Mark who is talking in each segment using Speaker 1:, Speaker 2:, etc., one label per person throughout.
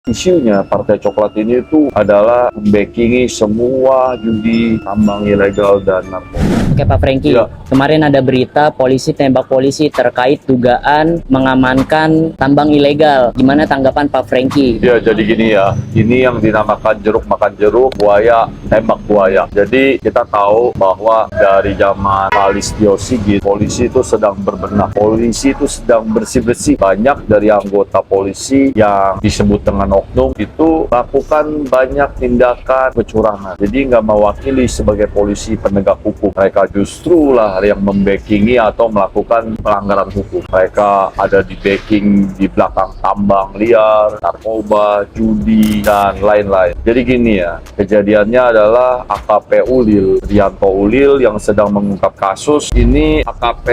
Speaker 1: Isunya Partai Coklat ini itu adalah membackingi semua judi, tambang ilegal, dan narkoba.
Speaker 2: Oke Pak Franky,
Speaker 1: Ya.
Speaker 2: kemarin ada berita polisi tembak polisi terkait dugaan mengamankan tambang ilegal. Gimana tanggapan Pak Franky?
Speaker 1: Ya, jadi gini ya, ini yang dinamakan jeruk makan jeruk, buaya tembak buaya. Jadi kita tahu bahwa dari zaman Pak Listio Sigit, polisi itu sedang berbenah, polisi itu sedang bersih-bersih. Banyak dari anggota polisi yang disebut dengan oknum itu lakukan banyak tindakan kecurangan. Jadi nggak mewakili sebagai polisi penegak hukum. Mereka justru lah yang membackingi atau melakukan pelanggaran hukum. Mereka ada di backing di belakang tambang liar, narkoba, judi, dan lain-lain. Jadi gini ya, kejadiannya adalah AKP Ulil, Rianto Ulil yang sedang mengungkap kasus. Ini AKP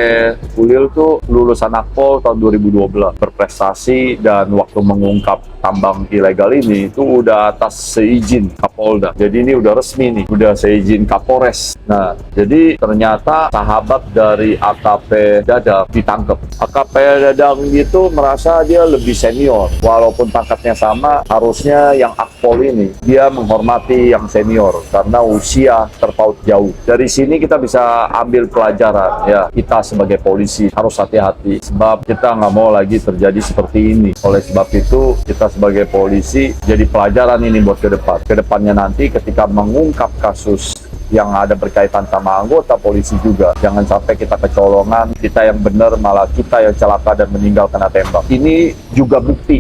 Speaker 1: Ulil tuh lulusan Akpol tahun 2012, berprestasi, dan waktu mengungkap tambang ilegal ini itu udah atas seizin Kapolda. Jadi ini udah resmi nih, udah seizin Kapolres. Nah, jadi ternyata sahabat dari AKP Dadang ditangkap. AKP Dadang itu merasa dia lebih senior, walaupun pangkatnya sama. Harusnya yang Akpol ini dia menghormati yang senior karena usia terpaut jauh. Dari sini kita bisa ambil pelajaran ya, kita sebagai polisi harus hati-hati sebab kita nggak mau lagi terjadi seperti ini. Oleh sebab itu kita sebagai polisi jadi pelajaran ini buat ke depan. Kedepannya nanti ketika mengungkap kasus yang ada berkaitan sama anggota polisi juga, jangan sampai kita kecolongan, kita yang benar malah kita yang celaka dan meninggal kena tembak. Ini juga bukti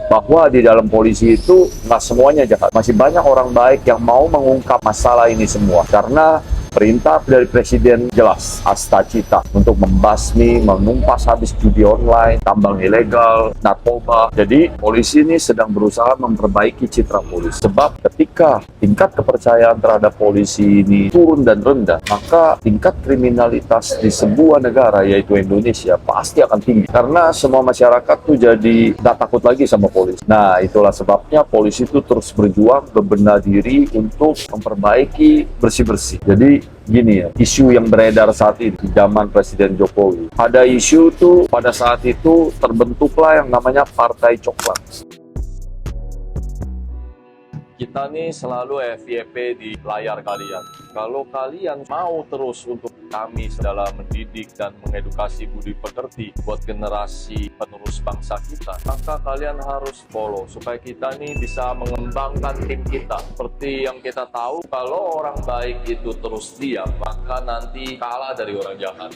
Speaker 1: bahwa di dalam polisi itu nggak semuanya jahat. Masih banyak orang baik yang mau mengungkap masalah ini semua. Karena perintah dari Presiden jelas, asta cita untuk membasmi, menumpas habis judi online, tambang ilegal, narkoba. Jadi polisi ini sedang berusaha memperbaiki citra polisi. Sebab ketika tingkat kepercayaan terhadap polisi ini turun dan rendah, maka tingkat kriminalitas di sebuah negara, yaitu Indonesia, pasti akan tinggi. Karena semua masyarakat tuh jadi nggak takut lagi sama polisi. Nah, itulah sebabnya polisi itu terus berjuang, berbenah diri untuk memperbaiki bersih-bersih. Jadi gini ya, isu yang beredar saat ini di zaman Presiden Jokowi. Ada isu tuh pada saat itu terbentuklah yang namanya Partai Coklat. Kita nih selalu FYP di layar kalian. Kalau kalian mau terus untuk kami dalam mendidik dan mengedukasi budi pekerti buat generasi penerus bangsa kita, maka kalian harus follow supaya kita nih bisa mengembangkan tim kita. Seperti yang kita tahu, kalau orang baik itu terus diam, maka nanti kalah dari orang jahat.